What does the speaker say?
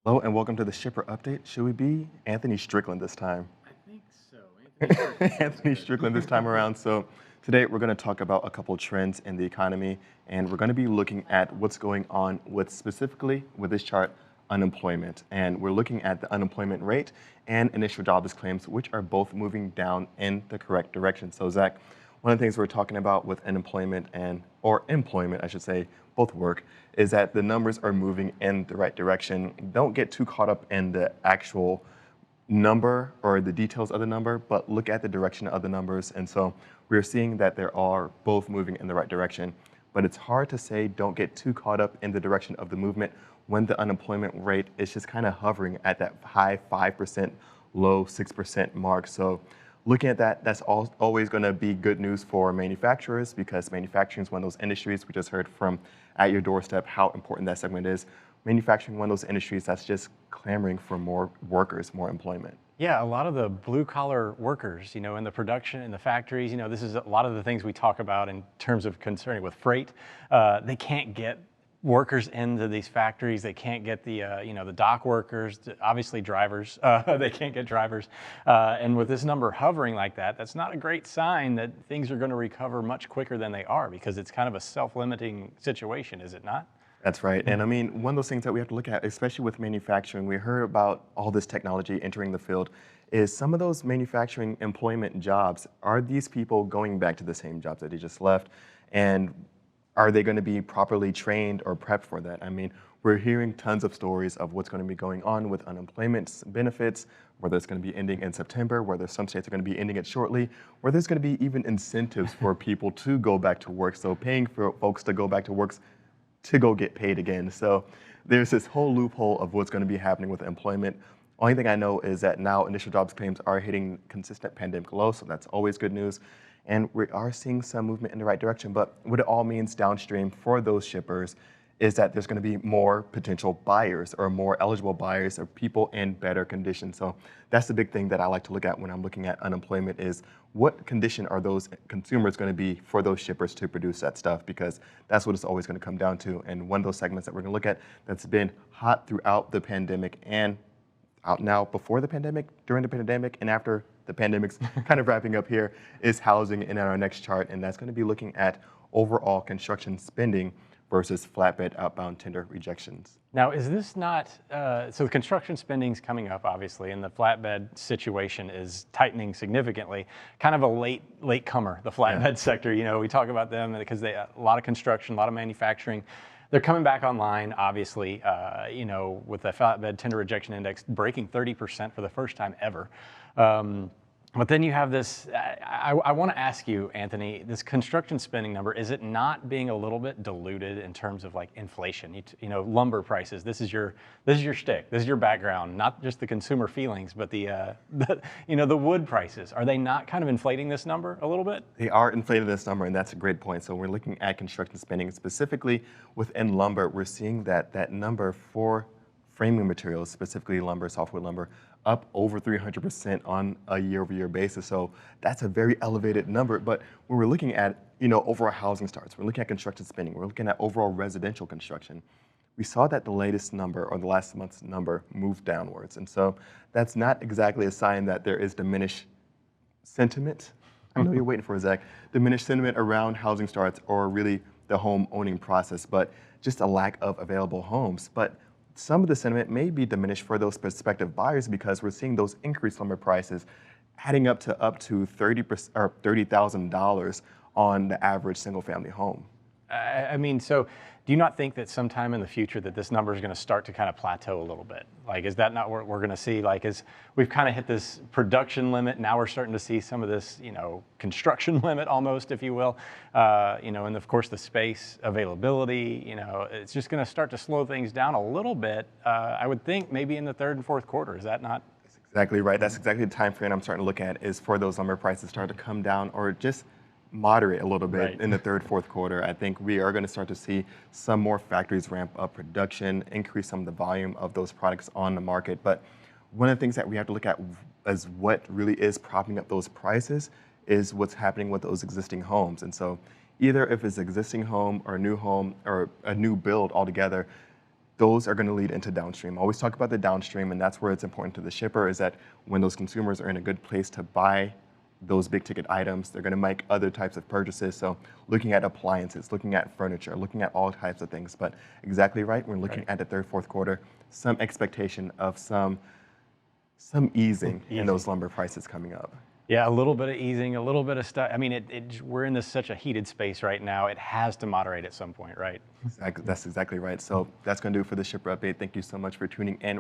Hello and welcome to the shipper update. Should we be Anthony Strickland this time? I think so. Anthony Strickland sounds Anthony good. Strickland this time around. So today we're going to talk about a couple trends in the economy, and we're going to be looking at what's going on with specifically with this chart, unemployment. And we're looking at the unemployment rate and initial jobless claims, which are both moving down in the correct direction. So Zach, one of the things we're talking about with unemployment or employment, I should say, both work, is that the numbers are moving in the right direction. Don't get too caught up in the actual number or the details of the number, but look at the direction of the numbers. And so we're seeing that they are both moving in the right direction. But it's hard to say don't get too caught up in the direction of the movement when the unemployment rate is just kind of hovering at that high 5%, low 6% mark. So looking at that, that's always going to be good news for manufacturers because manufacturing is one of those industries we just heard from at your doorstep how important that segment is. Manufacturing, one of those industries that's just clamoring for more workers, more employment. Yeah, a lot of the blue collar workers, in the production, in the factories, this is a lot of the things we talk about in terms of concerning with freight. They can't get workers into these factories. They can't get the dock workers, obviously drivers. They can't get drivers. And with this number hovering like that, that's not a great sign that things are going to recover much quicker than they are because it's kind of a self-limiting situation, is it not? That's right. And I mean, one of those things that we have to look at, especially with manufacturing, we heard about all this technology entering the field, is some of those manufacturing employment jobs, are these people going back to the same jobs that they just left? And are they going to be properly trained or prepped for that? I mean, we're hearing tons of stories of what's going to be going on with unemployment benefits, whether it's going to be ending in September, whether some states are going to be ending it shortly, where there's going to be even incentives for people to go back to work. So paying for folks to go back to work to go get paid again. So there's this whole loophole of what's going to be happening with employment. Only thing I know is that now initial jobs claims are hitting consistent pandemic lows, so that's always good news. And we are seeing some movement in the right direction, but what it all means downstream for those shippers is that there's going to be more potential buyers or more eligible buyers or people in better condition. So that's the big thing that I like to look at when I'm looking at unemployment is what condition are those consumers going to be for those shippers to produce that stuff, because that's what it's always going to come down to. And one of those segments that we're going to look at that's been hot throughout the pandemic and out now before the pandemic, during the pandemic, and after the pandemic's kind of wrapping up here is housing in our next chart. And that's going to be looking at overall construction spending versus flatbed outbound tender rejections. Now, is this not, so the construction spending's coming up, obviously, and the flatbed situation is tightening significantly. Kind of a late comer, the flatbed sector. We talk about them because a lot of construction, a lot of manufacturing. They're coming back online, obviously, with the flatbed tender rejection index breaking 30% for the first time ever. But then you have this, I want to ask you, Anthony, this construction spending number, is it not being a little bit diluted in terms of like inflation? Lumber prices, this is your shtick, this is your background, not just the consumer feelings, but the wood prices. Are they not kind of inflating this number a little bit? They are inflating this number, and that's a great point. So we're looking at construction spending, specifically within lumber, we're seeing that number for framing materials, specifically lumber, softwood lumber, up over 300% on a year-over-year basis. So that's a very elevated number. But when we're looking at overall housing starts, we're looking at construction spending, we're looking at overall residential construction, we saw that the latest number or the last month's number moved downwards. And so that's not exactly a sign that there is diminished sentiment. I know you're waiting for it, Zach. Diminished sentiment around housing starts or really the home owning process, but just a lack of available homes. But some of the sentiment may be diminished for those prospective buyers because we're seeing those increased lumber prices adding up to $30,000 or $30,000 on the average single-family home. I mean, so do you not think that sometime in the future that this number is going to start to kind of plateau a little bit? Like, is that not what we're going to see? Like, as we've kind of hit this production limit, now we're starting to see some of this, construction limit almost, if you will, and of course the space availability, it's just going to start to slow things down a little bit. I would think maybe in the third and fourth quarter. Is that not? That's exactly right. That's exactly the time frame I'm starting to look at is for those lumber prices start to come down or just moderate a little bit in the third, fourth quarter. I think we are going to start to see some more factories ramp up production, increase some of the volume of those products on the market. But one of the things that we have to look at as what really is propping up those prices is what's happening with those existing homes. And so either if it's existing home or a new build altogether, those are going to lead into downstream. I always talk about the downstream, and that's where it's important to the shipper, is that when those consumers are in a good place to buy those big ticket items, they're going to make other types of purchases. So looking at appliances, looking at furniture, looking at all types of things. But exactly right, we're looking at the third, fourth quarter, some expectation of some easing in those lumber prices coming up. Yeah, a little bit of easing, a little bit of stuff. I mean, we're in such a heated space right now. It has to moderate at some point, right? That's exactly right. So that's going to do it for the shipper update. Thank you so much for tuning in.